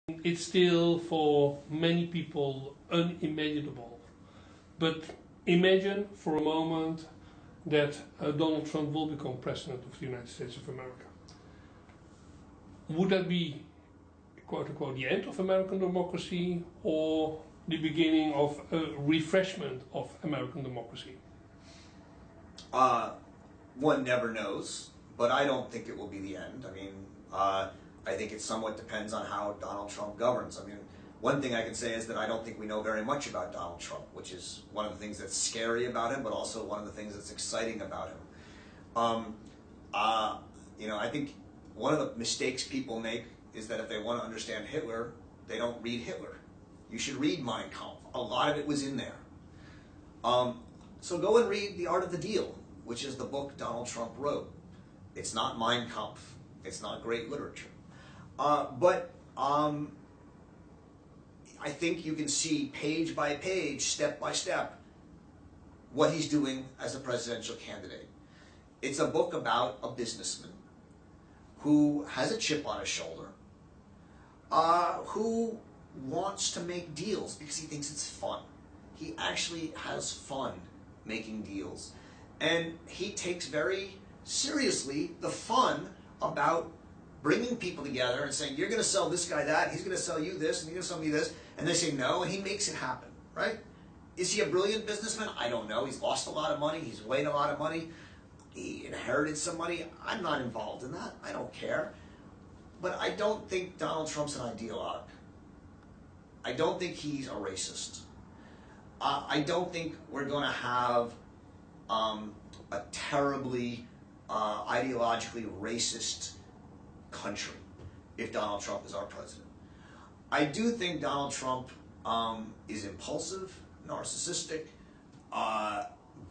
It's still for many people unimaginable. But imagine for a moment that Donald Trump will become president of the United States of America. Would that be, quote unquote, the end of American democracy or the beginning of a refreshment of American democracy? One never knows, but I don't think it will be the end. I think it somewhat depends on how Donald Trump governs. One thing I can say is that I don't think we know very much about Donald Trump, which is one of the things that's scary about him, but also one of the things that's exciting about him. I think one of the mistakes people make is that if they want to understand Hitler, they don't read Hitler. You should read Mein Kampf. A lot of it was in there. So go and read The Art of the Deal, which is the book Donald Trump wrote. It's not Mein Kampf. It's not great literature. But I think you can see page by page, step by step, what he's doing as a presidential candidate. It's a book about a businessman who has a chip on his shoulder, who wants to make deals because he thinks it's fun. He actually has fun making deals. And he takes very seriously the fun about bringing people together and saying, you're going to sell this guy that, he's going to sell you this, and you're going to sell me this. And they say no, and he makes it happen, right? Is he a brilliant businessman? I don't know. He's lost a lot of money. He's made a lot of money. He inherited some money. I'm not involved in that. I don't care. But I don't think Donald Trump's an ideologue. I don't think he's a racist. I don't think we're going to have a terribly ideologically racist country if Donald Trump is our president. I do think Donald Trump is impulsive, narcissistic,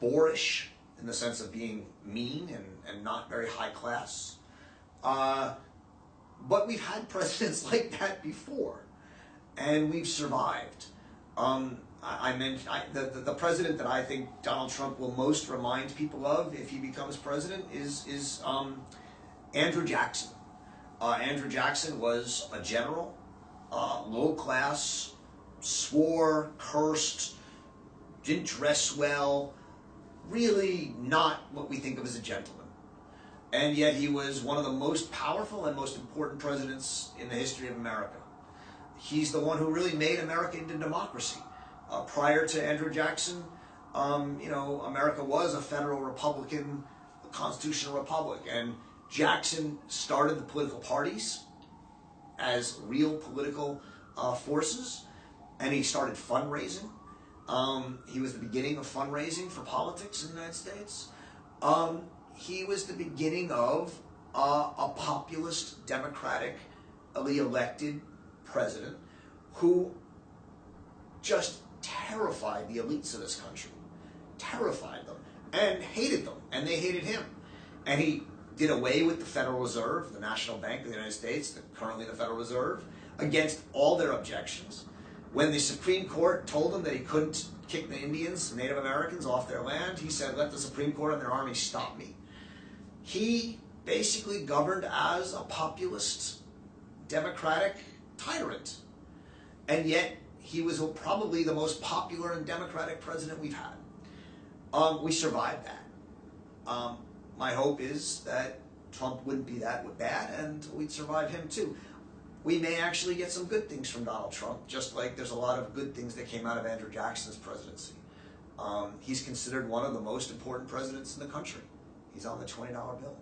boorish in the sense of being mean and not very high class. But we've had presidents like that before, and we've survived. The president that I think Donald Trump will most remind people of if he becomes president is Andrew Jackson. Andrew Jackson was a general, low class, swore, cursed, didn't dress well, really not what we think of as a gentleman. And yet he was one of the most powerful and most important presidents in the history of America. He's the one who really made America into democracy. Prior to Andrew Jackson, America was a federal republican, a constitutional republic, and Jackson started the political parties as real political forces, and he started fundraising. He was the beginning of fundraising for politics in the United States. He was the beginning of a populist, democratically elected president who just terrified the elites of this country, terrified them, and hated them, and they hated him. And he did away with the Federal Reserve, the National Bank of the United States, currently the Federal Reserve, against all their objections. When the Supreme Court told him that he couldn't kick the Indians, Native Americans, off their land, he said, let the Supreme Court and their army stop me. He basically governed as a populist, democratic tyrant. And yet, he was probably the most popular and democratic president we've had. We survived that. My hope is that Trump wouldn't be that bad and we'd survive him too. We may actually get some good things from Donald Trump, just like there's a lot of good things that came out of Andrew Jackson's presidency. He's considered one of the most important presidents in the country. He's on the $20 bill.